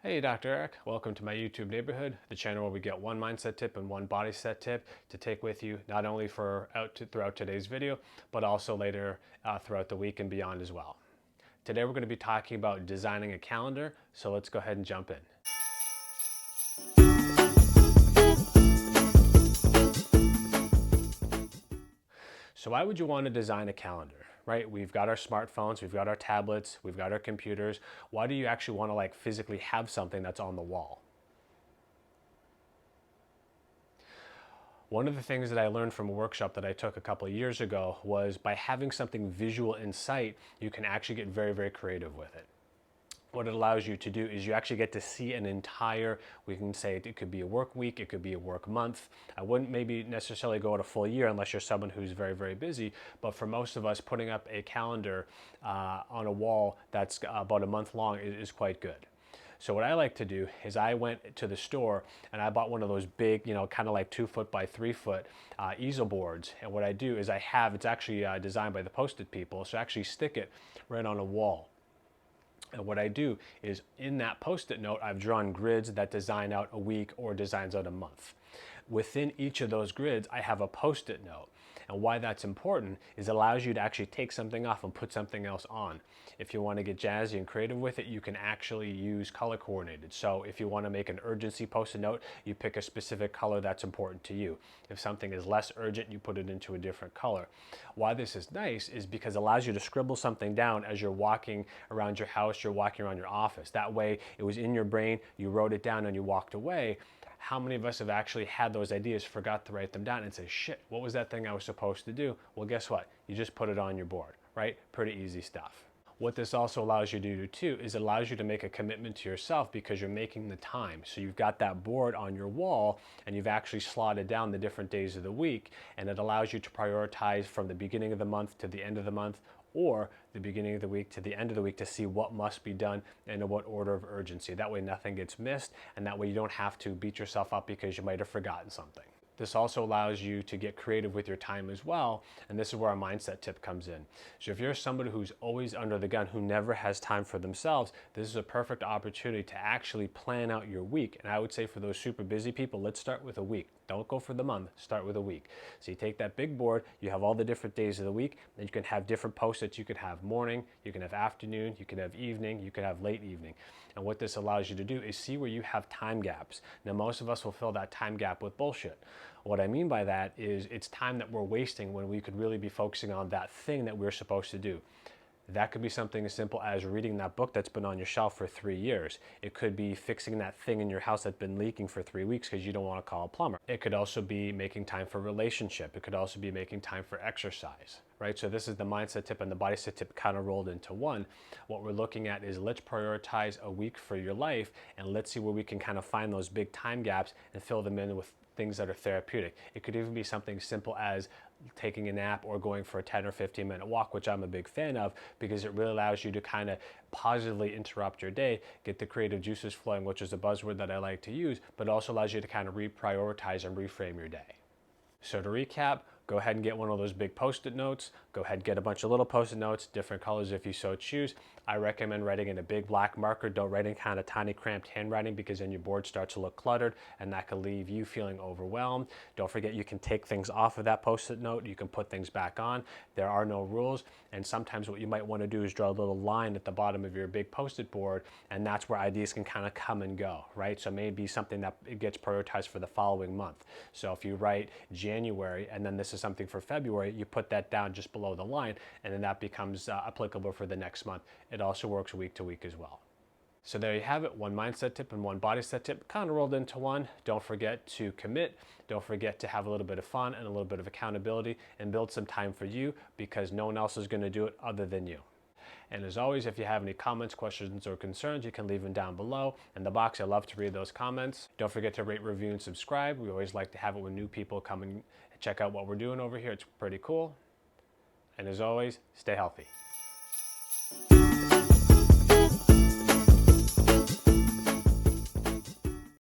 Hey, Dr. Eric. Welcome to my YouTube neighborhood, the channel where we get one mindset tip and one body set tip to take with you, not only throughout today's video, but also later throughout the week and beyond as well. Today we're going to be talking about designing a calendar, so let's go ahead and jump in. So why would you want to design a calendar, right? We've got our smartphones, we've got our tablets, we've got our computers. Why do you actually want to physically have something that's on the wall? One of the things that I learned from a workshop that I took a couple of years ago was by having something visual in sight, you can actually get very, very creative with it. What it allows you to do is you actually get to see an entire, we can say it could be a work week, it could be a work month. I wouldn't maybe necessarily go at a full year unless you're someone who's very, very busy. But for most of us, putting up a calendar on a wall that's about a month long is quite good. So what I like to do is I went to the store and I bought one of those big, kind of like 2 foot by 3 foot easel boards. And what I do is it's actually designed by the Post-it people, so I actually stick it right on a wall. And what I do is in that Post-it note, I've drawn grids that design out a week or designs out a month. Within each of those grids, I have a Post-it note. And why that's important is it allows you to actually take something off and put something else on. If you want to get jazzy and creative with it, you can actually use color coordinated. So if you want to make an urgency Post-it note, you pick a specific color that's important to you. If something is less urgent, you put it into a different color. Why this is nice is because it allows you to scribble something down as you're walking around your house, you're walking around your office. That way it was in your brain, you wrote it down and you walked away. How many of us have actually had those ideas, forgot to write them down and say, shit, what was that thing I was supposed to do? Well, guess what? You just put it on your board, right? Pretty easy stuff. What this also allows you to do too is it allows you to make a commitment to yourself because you're making the time. So you've got that board on your wall and you've actually slotted down the different days of the week, and it allows you to prioritize from the beginning of the month to the end of the month, or the beginning of the week to the end of the week, to see what must be done and in what order of urgency. That way nothing gets missed, and that way you don't have to beat yourself up because you might have forgotten something. This also allows you to get creative with your time as well, and this is where our mindset tip comes in. So if you're somebody who's always under the gun, who never has time for themselves, this is a perfect opportunity to actually plan out your week. And I would say for those super busy people, let's start with a week. Don't go for the month, start with a week. So you take that big board, you have all the different days of the week, and you can have different Post-its. You could have morning, you can have afternoon, you can have evening, you can have late evening. And what this allows you to do is see where you have time gaps. Now, most of us will fill that time gap with bullshit. What I mean by that is it's time that we're wasting when we could really be focusing on that thing that we're supposed to do. That could be something as simple as reading that book that's been on your shelf for 3 years. It could be fixing that thing in your house that's been leaking for 3 weeks because you don't want to call a plumber. It could also be making time for relationship. It could also be making time for exercise, right? So this is the mindset tip and the body set tip kind of rolled into one. What we're looking at is let's prioritize a week for your life, and let's see where we can kind of find those big time gaps and fill them in with things that are therapeutic. It could even be something simple as taking a nap or going for a 10 or 15-minute walk, which I'm a big fan of because it really allows you to kind of positively interrupt your day, get the creative juices flowing, which is a buzzword that I like to use, but also allows you to kind of reprioritize and reframe your day. So to recap, go ahead and get one of those big Post-it notes. Go ahead and get a bunch of little Post-it notes, different colors if you so choose. I recommend writing in a big black marker. Don't write in kind of tiny cramped handwriting because then your board starts to look cluttered and that can leave you feeling overwhelmed. Don't forget you can take things off of that Post-it note. You can put things back on. There are no rules. And sometimes what you might want to do is draw a little line at the bottom of your big Post-it board, and that's where ideas can kind of come and go, right? So maybe something that it gets prioritized for the following month. So if you write January and then this is something for February, you put that down just below the line, and then that becomes applicable for the next month. It also works week to week as well. So there you have it, one mindset tip and one body set tip kind of rolled into one. Don't forget to commit. Don't forget to have a little bit of fun and a little bit of accountability and build some time for you, because no one else is going to do it other than you. And as always, if you have any comments, questions, or concerns, you can leave them down below in the box. I love to read those comments. Don't forget to rate, review, and subscribe. We always like to have it when new people come and check out what we're doing over here. It's pretty cool. And as always, stay healthy.